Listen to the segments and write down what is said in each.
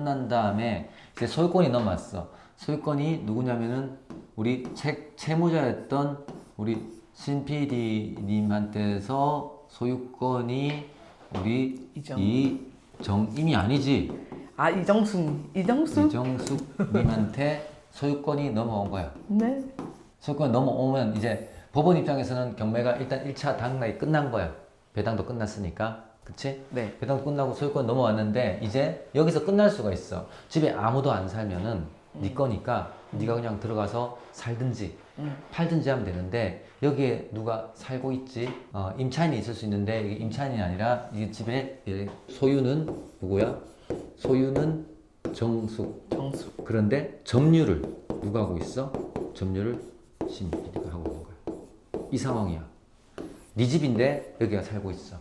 끝난 다음에 이제 소유권이 넘어왔어. 소유권이 누구냐면은 우리 채무자였던 우리 신 PD님한테서 소유권이 우리 이정임이 아니지. 아, 이정숙 이정숙님한테 소유권이 넘어온 거야. 네. 소유권이 넘어오면 이제 법원 입장에서는 경매가 일단 1차 당락이 끝난 거야. 배당도 끝났으니까. 그치? 네. 배당도 끝나고 소유권 넘어왔는데 이제 여기서 끝날 수가 있어. 집에 아무도 안 살면은 네 거니까 네가 그냥 들어가서 살든지 팔든지 하면 되는데 여기에 누가 살고 있지? 임차인이 있을 수 있는데 이게 임차인이 아니라 이 집에 소유는 누구야? 소유는 정숙. 그런데 점유를 누가 하고 있어? 점유를 신 PD가 하고 있는 거야. 이 상황이야. 네 집인데 여기가 살고 있어.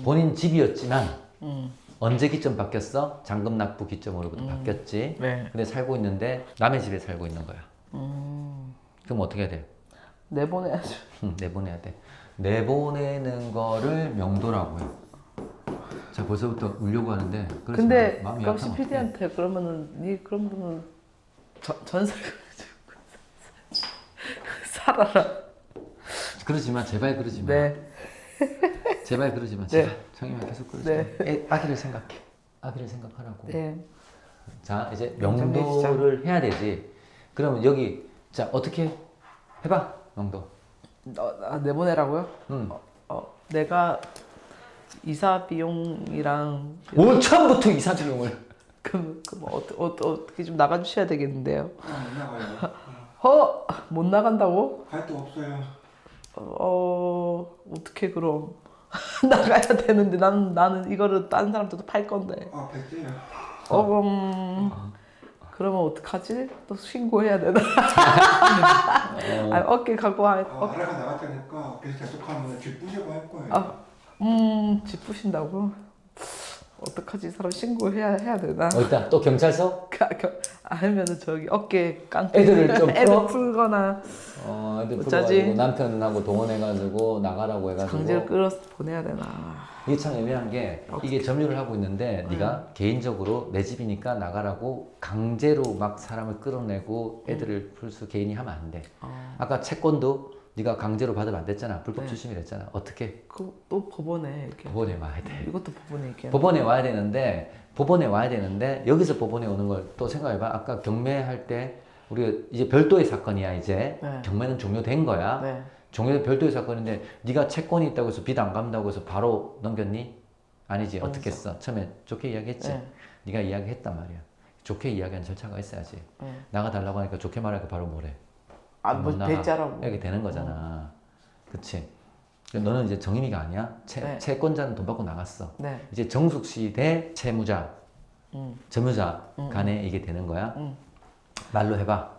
본인 집이었지만 언제 기점 바뀌었어? 잔금 납부 기점으로부터 바뀌었지. 네. 근데 살고 있는데 남의 집에 살고 있는 거야. 그럼 어떻게 해야 돼? 내보내야죠. 내보내야 돼. 내보내는 거를 명도라고 해. 자, 벌써부터 울려고 하는데. 근데 마음이 그럼 약하면 CPD한테 그러면은 니 그런 분은 전세 살아라. 그러지 마. 제발 그러지 마. 네. 제발 그러지 마. 네. 제발. 정이만 계속 그러지 네. 마. 아기를 생각해. 아기를 생각하라고. 네. 자, 이제 명도를 해야 되지. 그러면 여기 자, 어떻게 해봐. 명도. 내보내라고요? 응. 내가 이사 비용이랑 5천부터 이사 비용을. 그럼 어떻게 좀 나가주셔야 되겠는데요. 못 나가요. 못 나간다고? 갈 데 없어요. 어떻게 그럼 나가야 되는데 나는 이거를 다른 사람들도 팔 건데. 백제요. 그러면 어떡하지? 또 신고해야 되나? 아니, 어깨 갖고 알아가 나갔다니까 계속 계속하면 집 부시고 할 거예요. 집 부신다고? 어떡하지? 이 사람 신고해야 되나? 어디다? 또 경찰서? 아니면은 저기 어깨 깡패 애들을 좀 애들 풀어? 풀거나 애들 어쩌지? 풀어가지고 남편하고 동원해가지고 나가라고 해가지고 강제로 끌어서 보내야 되나? 이게 참 애매한 게 이게 점유를 하고 있는데 네가 개인적으로 내 집이니까 나가라고 강제로 막 사람을 끌어내고 애들을 풀수 개인이 하면 안 돼. 아까 채권도 네가 강제로 받으면 안 됐잖아. 불법 추심이라 했잖아. 어떻게? 또 법원에 이렇게. 법원에 와야 돼. 이것도 법원에 이렇게. 법원에 와야 되는데 여기서 법원에 오는 걸 또 생각해봐. 아까 경매할 때 우리가 이제 별도의 사건이야. 이제 네. 경매는 종료된 거야. 네. 종료된 별도의 사건인데 네가 채권이 있다고 해서 빚 안 갚는다고 해서 바로 넘겼니? 아니지. 어떻게 했어? 처음에 좋게 이야기했지. 네. 네가 이야기했단 말이야. 좋게 이야기하는 절차가 있어야지. 네. 나가달라고 하니까 좋게 말하니까 바로 뭐래? 뭐 나가. 배짜라고. 이렇게 되는 거잖아. 그치? 너는 이제 정임이가 아니야. 네. 채권자는 돈 받고 나갔어. 네. 이제 정숙 씨 대 채무자, 점유자 음. 간에 이게 되는 거야. 음. 말로 해봐.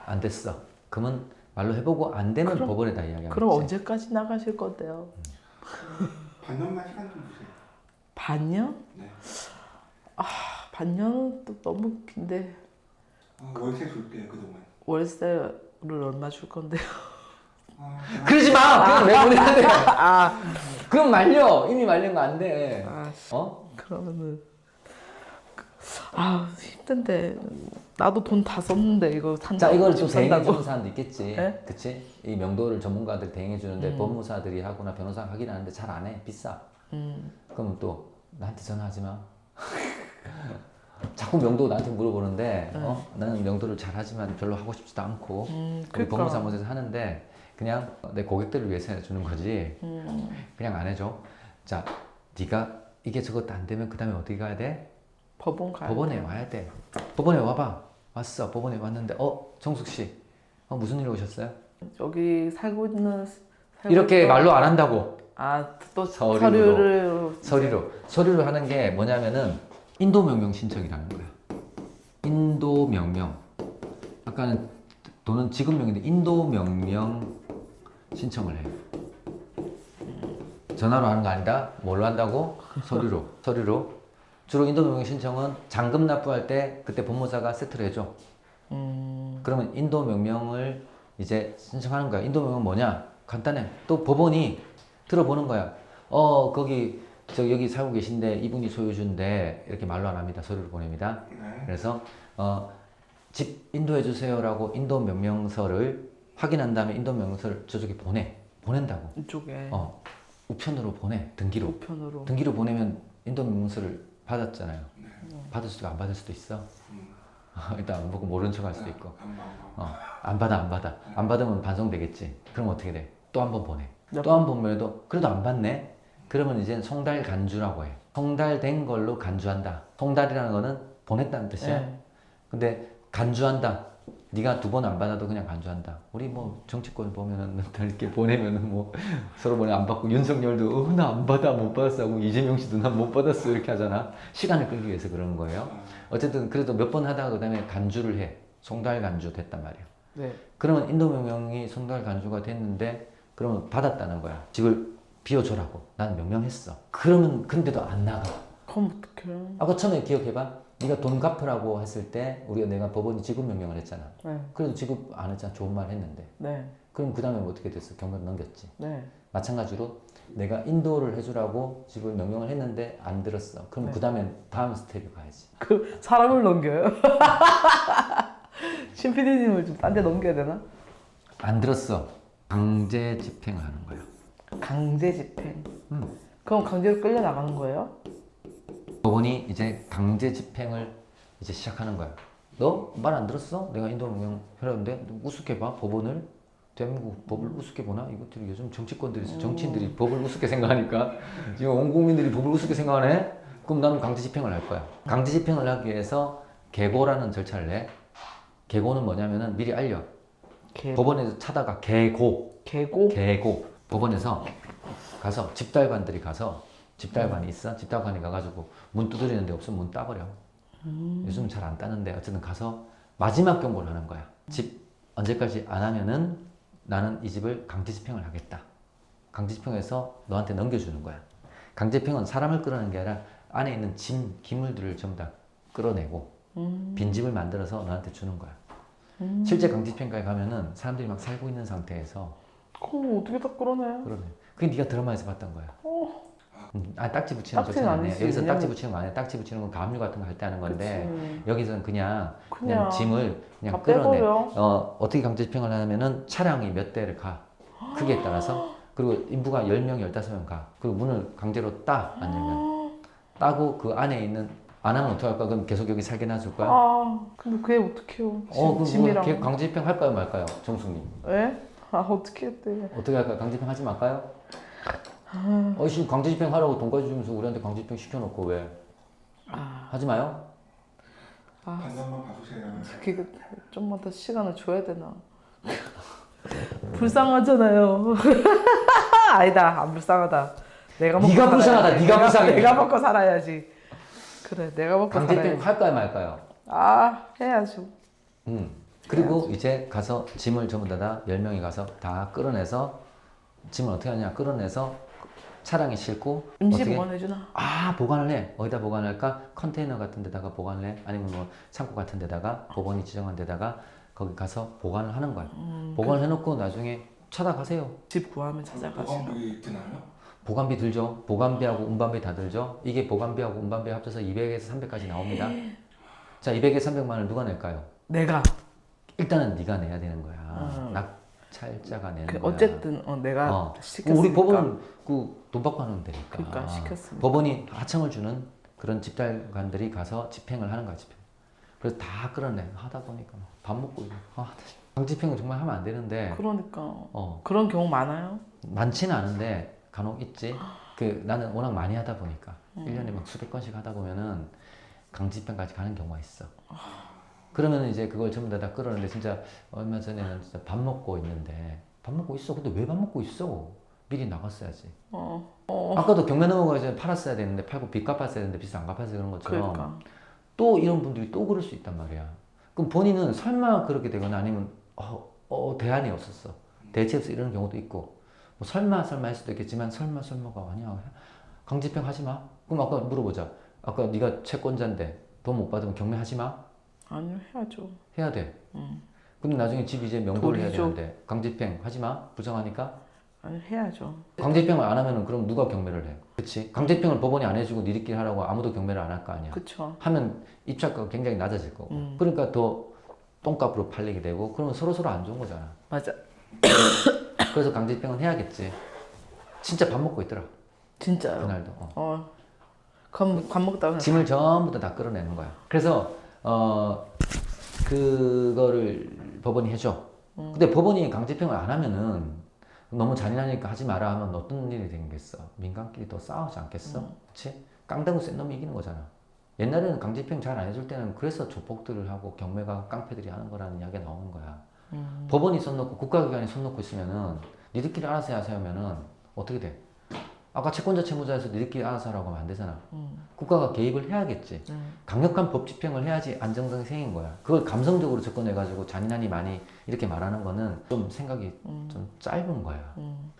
안 됐어. 그러면 말로 해보고 안 되면 법원에다 이야기하면 그럼 되지. 언제까지 나가실 건데요? 반년만 시간 좀 주세요. 반년? 네. 반년은 또 너무 긴데 월세 줄게요 그동안. 월세를 얼마 줄 건데요? 그러지 마! 그냥 내보내야 돼. 그럼 말려. 이미 말린 거 안 돼. 그러면은 힘든데 나도 돈 다 썼는데 이거 자, 이걸 좀 산다고. 대행해주는 사람도 있겠지. 네? 그치? 이 명도를 전문가들 대행해주는데 법무사들이 하거나 변호사가 하긴 하는데 잘 안 해. 비싸. 그러면 또 나한테 전화하지 마. 자꾸 명도 나한테 물어보는데 나는 명도를 잘하지만 별로 하고 싶지도 않고 우리 그러니까. 법무사무소에서 하는데 그냥 내 고객들을 위해서 해주는 거지. 그냥 안 해줘. 자, 네가 이게 저것도 안 되면 그 다음에 어디 가야 돼? 법원 가야 법원에 돼. 와야 돼. 법원에 와봐. 왔어. 법원에 왔는데 정숙 씨 무슨 일로 오셨어요? 여기 살고 이렇게 있던- 말로 안 한다고. 또 서류로. 서류를 서류를 하는 게 뭐냐면은 인도명령 신청이라는 거야. 인도명령. 아까는 돈은 지급명인데 인도명령 신청을 해. 전화로 하는 거 아니다. 뭘로 한다고? 서류로. 주로 인도명령 신청은 잔금 납부할 때 그때 법무사가 세트를 해줘. 그러면 인도명령을 이제 신청하는 거야. 인도명령 뭐냐? 간단해. 또 법원이 들어보는 거야. 거기 여기 살고 계신데 이분이 소유주인데 이렇게 말로 안 합니다. 서류를 보냅니다. 네. 그래서 집 인도해 주세요라고 인도 명령서를 확인한 다음에 인도 명령서를 저쪽에 보낸다고. 이쪽에 우편으로 보내. 등기로. 우편으로. 등기로 보내면 인도 명령서를 받았잖아요. 받을 수도 안 받을 수도 있어. 일단 안 보고 모른 척 할 수도 있고. 안 받아. 안 받으면 반송되겠지. 그럼 어떻게 돼? 또 한 번 보내. 또 한 번 보내도 그래도 안 받네? 그러면 이제 송달 간주라고 해. 송달된 걸로 간주한다. 송달이라는 거는 보냈다는 뜻이야. 네. 근데 간주한다. 네가 두 번 안 받아도 그냥 간주한다. 우리 뭐 정치권 보면은 이렇게 보내면은 뭐 서로 보내 안 받고 윤석열도 나 안 받아 못 받았어 하고 이재명 씨도 난 못 받았어 이렇게 하잖아. 시간을 끌기 위해서 그러는 거예요. 어쨌든 그래도 몇 번 하다가 그다음에 간주를 해. 송달 간주 됐단 말이야. 네. 그러면 인도 명령이 송달 간주가 됐는데 그러면 받았다는 거야. 집을 비워줘라고 난 명령했어. 그러면 근데도 안 나가. 그럼 어떡해. 아까 처음에 기억해봐. 네가 돈 갚으라고 했을 때 내가 법원이 지급 명령을 했잖아. 네. 그래도 지급 안 했잖아. 좋은 말 했는데. 네. 그럼 그 다음에 어떻게 됐어? 경매를 넘겼지. 네. 마찬가지로 내가 인도를 해주라고 집을 명령을 했는데 안 들었어. 그럼 네. 그 다음에 다음 스텝에 가야지. 그 사람을 넘겨요. 신 PD님을 좀 딴 데 넘겨야 되나? 안 들었어. 강제 집행을 하는 거야. 강제 집행. 그럼 강제로 끌려 나가는 거예요? 법원이 이제 강제 집행을 이제 시작하는 거야. 너 말 안 들었어? 내가 인도 명령 해라는데 우습게 봐 법원을. 대한민국 법을 우습게 보나? 이것들이 요즘 정치인들이 법을 우습게 생각하니까 지금 온 국민들이 법을 우습게 생각하네? 그럼 나는 강제 집행을 할 거야. 강제 집행을 하기 위해서 계고라는 절차를 해. 계고는 뭐냐면은 미리 알려. 법원에서 찾아가. 계고. 법원에서 가서 집달관들이 가서 집달관이 있어. 집달관이 가가지고 문 두드리는 데 없으면 문 따버려. 요즘 잘 안 따는데 어쨌든 가서 마지막 경고를 하는 거야. 집 언제까지 안 하면은 나는 이 집을 강제 집행을 하겠다. 강제 집행해서 너한테 넘겨주는 거야. 강제 집행은 사람을 끌어내는 게 아니라 안에 있는 짐, 기물들을 전부 다 끌어내고 빈집을 만들어서 너한테 주는 거야. 실제 강제 집행까지 가면은 사람들이 막 살고 있는 상태에서 그럼 어떻게 다 끌어내? 그러네. 그게 네가 드라마에서 봤던 거야. 딱지 붙이는 딱지는 절차는 아니야. 아니지. 여기서 그냥- 딱지 붙이는 거 아니야. 딱지 붙이는 건 가압류 같은 거 할 때 하는 건데 그치. 여기서는 그냥 그냥 짐을 그냥 다 끌어내. 빼버려. 어떻게 강제 집행을 하냐면은 차량이 몇 대를 가. 크기에 따라서. 그리고 인부가 10명, 15명 가. 그리고 문을 강제로 따. 안 열면. 따고 그 안에 있는 안 하면 어떡할까? 그럼 계속 여기 살게 놔줄 거야? 근데 그게 어떡해요? 그럼 짐이랑. 걔 강제 집행 할까요, 말까요? 정숙님. 예? 어떻게 했대? 어떻게 할까요? 강제 집행 하지 말까요? 씨 강제 집행 하라고 돈까지 주면서 우리한테 강제 집행 시켜놓고 왜? 하지 마요? 반장만 봐주세요. 그게 좀만 더 시간을 줘야 되나? 불쌍하잖아요. 아니다, 안 불쌍하다. 내가 먹고 네가 불쌍하다, 살아야지. 네가 불쌍해. 내가 먹고 살아야지. 그래, 내가 먹고 강제 집행 살아야지. 할까요, 말까요? 해야죠. 그리고 이제 가서 짐을 전부 다 10명이 가서 다 끌어내서 짐을 어떻게 하냐? 끌어내서 차량에 싣고 임시 어떻게? 보관해주나? 보관을 해. 어디다 보관할까? 컨테이너 같은 데다가 보관을 해. 아니면 뭐 창고 같은 데다가 법원이 지정한 데다가 거기 가서 보관을 하는 거야. 보관을 해놓고 나중에 찾아가세요. 집 구하면 찾아가시라. 보관비 드나요? 보관비 들죠. 보관비하고 운반비 다 들죠. 이게 보관비하고 운반비 합쳐서 200에서 300까지 나옵니다. 자, 200에서 300만 원을 누가 낼까요? 내가. 일단은 네가 내야 되는 거야. 낙찰자가 내는 거야. 어쨌든 내가 시켰으니까. 우리 법은 돈 받고 하는 데니까. 그러니까 시켰으니까. 법원이 하청을 주는 그런 집달관들이 가서 집행을 하는 거야, 집행. 그래서 다 끌어내. 하다 보니까 밥 먹고 이래. 강집행은 정말 하면 안 되는데. 그러니까. 그런 경우 많아요? 많지는 않은데 간혹 있지. 나는 워낙 많이 하다 보니까 1년에 막 수백 건씩 하다 보면은 강집행까지 가는 경우가 있어. 그러면 이제 그걸 전부 다 끌어내는데 진짜 얼마 전에는 진짜 밥 먹고 있는데 밥 먹고 있어. 근데 왜 밥 먹고 있어? 미리 나갔어야지. 아까도 경매 넘어가서 팔았어야 되는데 팔고 빚 갚았어야 되는데 빚을 안 갚아서 그런 것처럼 그러니까. 또 이런 분들이 또 그럴 수 있단 말이야. 그럼 본인은 설마 그렇게 되거나 아니면 대안이 없었어. 대체 없어 이런 경우도 있고 뭐 설마 할 수도 있겠지만 설마가 아니야. 강집행 하지 마. 그럼 아까 물어보자. 아까 네가 채권자인데 돈 못 받으면 경매하지 마. 아니요, 해야죠. 해야 돼. 근데 나중에 집 이제 명도를 해야 도리죠. 되는데 강집행 하지 마. 부정하니까 아니 해야죠. 강제입행을 안 하면은 그럼 누가 경매를 해? 그치? 강제입행을 법원이 안 해주고 니들끼리 하라고 아무도 경매를 안 할 거 아니야. 그쵸. 하면 입찰가가 굉장히 낮아질 거고. 그러니까 더 똥값으로 팔리게 되고 그러면 서로 안 좋은 거잖아. 맞아. 그래서 강제입행은 해야겠지. 진짜 밥 먹고 있더라. 진짜요. 그날도. 그럼 밥 먹다가 그냥 짐을 전부 다 끌어내는 거야. 그래서 그거를 법원이 해줘. 근데 법원이 강제입행을 안 하면은 너무 잔인하니까 하지 마라 하면 어떤 일이 되겠어? 민간끼리 또 싸우지 않겠어? 그치? 깡다구 센 놈이 이기는 거잖아. 옛날에는 강제입행 잘 안 해줄 때는 그래서 조폭들을 하고 경매가 깡패들이 하는 거라는 이야기가 나오는 거야. 법원이 손 놓고 국가기관이 손 놓고 있으면은 니들끼리 알아서 하면은 어떻게 돼? 아까 채권자 채무자에서 니들끼리 알아서 하라고 하면 안 되잖아. 국가가 개입을 해야겠지. 강력한 법 집행을 해야지 안정성이 생긴 거야. 그걸 감성적으로 접근해가지고 잔인하니 많이 이렇게 말하는 거는 좀 생각이 좀 짧은 거야.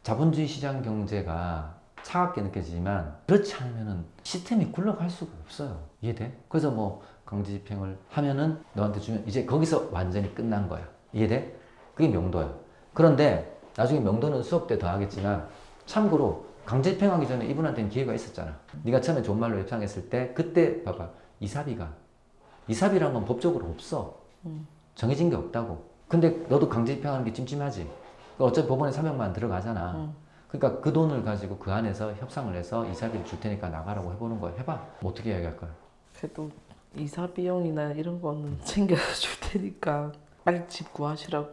자본주의 시장 경제가 차갑게 느껴지지만 그렇지 않으면은 시스템이 굴러갈 수가 없어요. 이해돼? 그래서 뭐 강제 집행을 하면은 너한테 주면 이제 거기서 완전히 끝난 거야. 이해돼? 그게 명도야. 그런데 나중에 명도는 수업 때 더 하겠지만 참고로 강제 집행하기 전에 이분한테는 기회가 있었잖아. 네가 처음에 좋은 말로 협상했을 때 그때 봐봐. 이삽이란 건 법적으로 없어. 정해진 게 없다고. 근데 너도 강제 집행하는 게 찜찜하지. 어차피 법원에 300만 들어가잖아. 그러니까 그 돈을 가지고 그 안에서 협상을 해서 이사비를 줄 테니까 나가라고 해보는 거야. 해봐. 뭐 어떻게 이야기할 거야? 그래도 이사 비용이나 이런 거는 챙겨줄 테니까 빨리 집 구하시라고.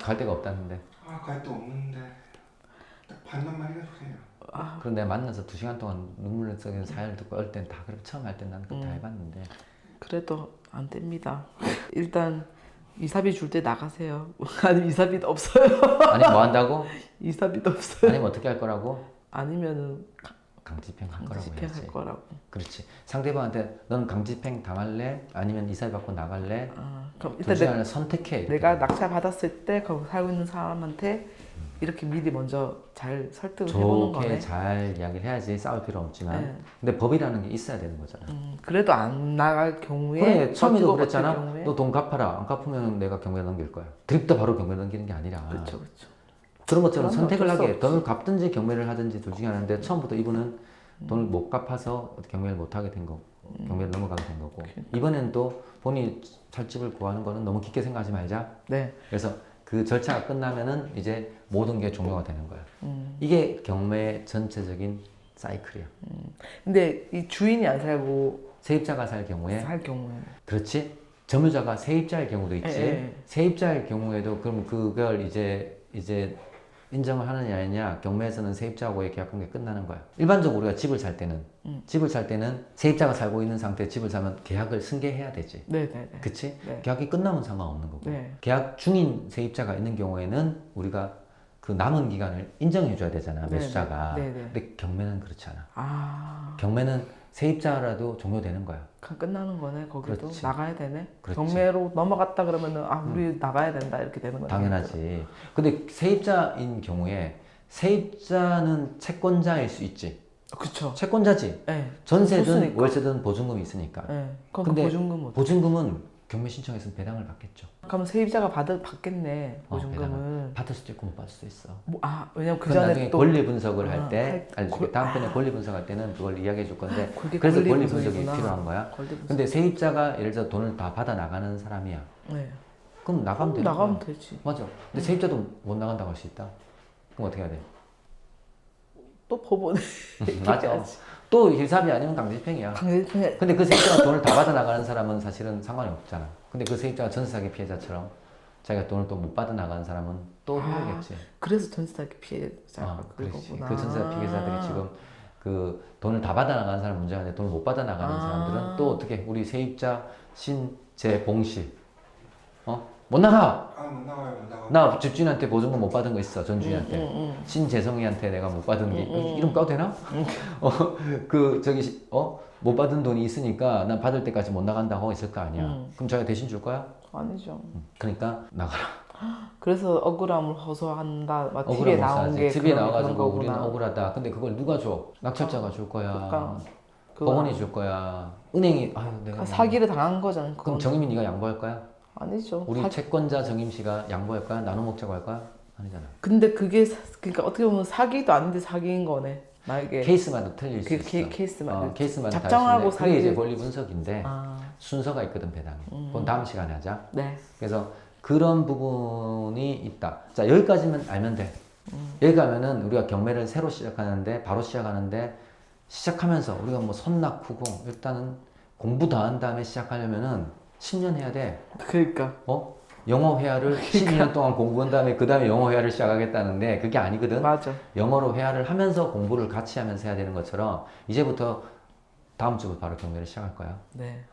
갈 데가 없다는데. 갈 데 없는데 딱 반납만 해주세요. 그럼 내가 만나서 2시간 동안 눈물 썩이는 사연을 듣고 어릴 땐 다 그렇게 처음 할 땐 난 그거 다 해봤는데. 그래도 안 됩니다. 일단 이사비 줄 때 나가세요. 아니면 이사비도 없어요. 아니 뭐 한다고? 이사비도 없어요. 아니면 어떻게 할 거라고? 아니면은 강제집행 할 거라고 강제집행 해야지. 할 거라고. 그렇지. 상대방한테 넌 강제집행 당할래? 아니면 이사비 받고 나갈래? 그럼 둘 일단 중에 하나를 선택해. 이렇게. 내가 낙찰 받았을 때 거기 살고 있는 사람한테 이렇게 미리 먼저 잘 설득을 해보는 좋게 거네. 잘 이야기를 해야지 싸울 필요 없지만 네. 근데 법이라는 게 있어야 되는 거잖아. 그래도 안 나갈 경우에 그래 처음에도 버티고 그랬잖아. 버틸 경우에. 너 돈 갚아라. 안 갚으면 내가 경매 넘길 거야. 드립다 바로 경매 넘기는 게 아니라 그렇죠. 그런 것처럼 그건 선택을 어쩔 수 하게 없지. 돈을 갚든지 경매를 하든지 둘 중에 하나인데 처음부터 이분은 돈을 못 갚아서 경매를 못 하게 된 거고 경매를 넘어가게 된 거고 이번엔 또 본인이 찰집을 구하는 거는 너무 깊게 생각하지 말자. 네. 그래서 그 절차가 끝나면은 이제 모든 게 종료가 되는 거야. 이게 경매의 전체적인 사이클이야. 근데 이 주인이 안 살고 세입자가 살 경우에 살 경우에 그렇지. 점유자가 세입자일 경우도 있지. 예. 세입자일 경우에도 그럼 그걸 이제 인정을 하느냐 아니냐 경매에서는 세입자하고의 계약관계 끝나는 거야. 일반적으로 우리가 집을 살 때는 세입자가 살고 있는 상태에 집을 사면 계약을 승계해야 되지. 네네네. 그치? 네. 계약이 끝나면 상관없는 거고 네. 계약 중인 세입자가 있는 경우에는 우리가 그 남은 기간을 인정해 줘야 되잖아. 매수자가. 네네. 근데 경매는 그렇지 않아. 아, 경매는 세입자라도 종료되는 거야. 그냥 끝나는 거네. 거기도 그렇지. 나가야 되네. 그렇지. 경매로 넘어갔다 그러면은 우리 나가야 된다 이렇게 되는 거네. 당연하지. 근데 세입자인 경우에 세입자는 채권자일 수 있지. 그렇죠. 채권자지. 네. 전세든 좋으니까. 월세든 보증금이 있으니까. 네. 그럼 근데 그 보증금 어떻게? 보증금은 경매 신청했으면 배당을 받겠죠. 그럼 세입자가 받겠네. 보증금을. 받을 수도 있고 못 받을 수도 있어. 왜냐면 그 그건 전에 나중에 또 권리 분석을 할 때 할- 알려줄게. 다음 편에 권리 분석할 때는 그걸 이야기해 줄 건데 그게 그래서 권리 권리 분석이 분석이구나. 필요한 거야. 권리 분석. 근데 세입자가 예를 들어 돈을 다 받아 나가는 사람이야. 네. 그럼 나가면 되는 나가면 거야. 되지. 맞아. 근데 세입자도 못 나간다고 할 수 있다. 그럼 어떻게 해야 돼? 또 법원에 맞아. 또 힐삽이 아니면 강제집행이야. 강제집행. 근데 그 세입자가 돈을 다 받아 나가는 사람은 사실은 상관이 없잖아. 근데 그 세입자가 전세 사기 피해자처럼 자기가 돈을 또 못 받아 나가는 사람은 또 힘들겠지. 그래서 전세사기 피해자가 그렇지. 그거구나. 그 전세 피해자들이 지금 그 돈을 다 받아 나가는 사람 문제가 아니라 돈을 못 받아 나가는 사람들은 또 어떻게 우리 세입자 신재봉씨 못 나가. 못 나가요, 못 나가. 나 집주인한테 보증금 못 받은 거 있어. 전 주인한테. 신재성이한테 내가 못 받은 게 이름 까도 되나? 못 받은 돈이 있으니까 난 받을 때까지 못 나간다고 하고 있을 거 아니야. 그럼 자기가 대신 줄 거야? 아니죠. 그러니까 나가라. 그래서 억울함을 호소한다. 막 TV에 억울한 나온 못사지. 게 TV에 그런 나와가지고 거구나. 우리는 억울하다. 근데 그걸 누가 줘? 낙찰자가 줄 거야. 그러니까 법원이 줄 거야. 은행이 내가 사기를 당한 거잖아. 그럼 그건. 정임이 네가 양보할 거야? 아니죠. 우리 채권자 정임 씨가 양보할 거야? 나눠 먹자고 할 거야? 아니잖아. 근데 그게 그러니까 어떻게 보면 사기도 아닌데 사기인 거네. 나에게 케이스마다 틀릴 수 그 있어. 케이스만 케이스마다 작정하고 다르신데 그게 이제 사기. 권리 분석인데 아, 순서가 있거든 배당이. 그건 다음 시간에 하자. 네. 그래서 그런 부분이 있다. 자 여기까지만 알면 돼. 여기 가면은 우리가 경매를 새로 시작하는데 바로 시작하는데 시작하면서 우리가 뭐 손 낳고 일단은 공부 다 한 다음에 시작하려면은 10년 해야 돼. 그러니까 영어 회화를 12년 동안 공부한 다음에 그 다음에 영어 회화를 시작하겠다는데 그게 아니거든. 맞아. 영어로 회화를 하면서 공부를 같이 하면서 해야 되는 것처럼 이제부터 다음 주부터 바로 경매를 시작할 거야. 네.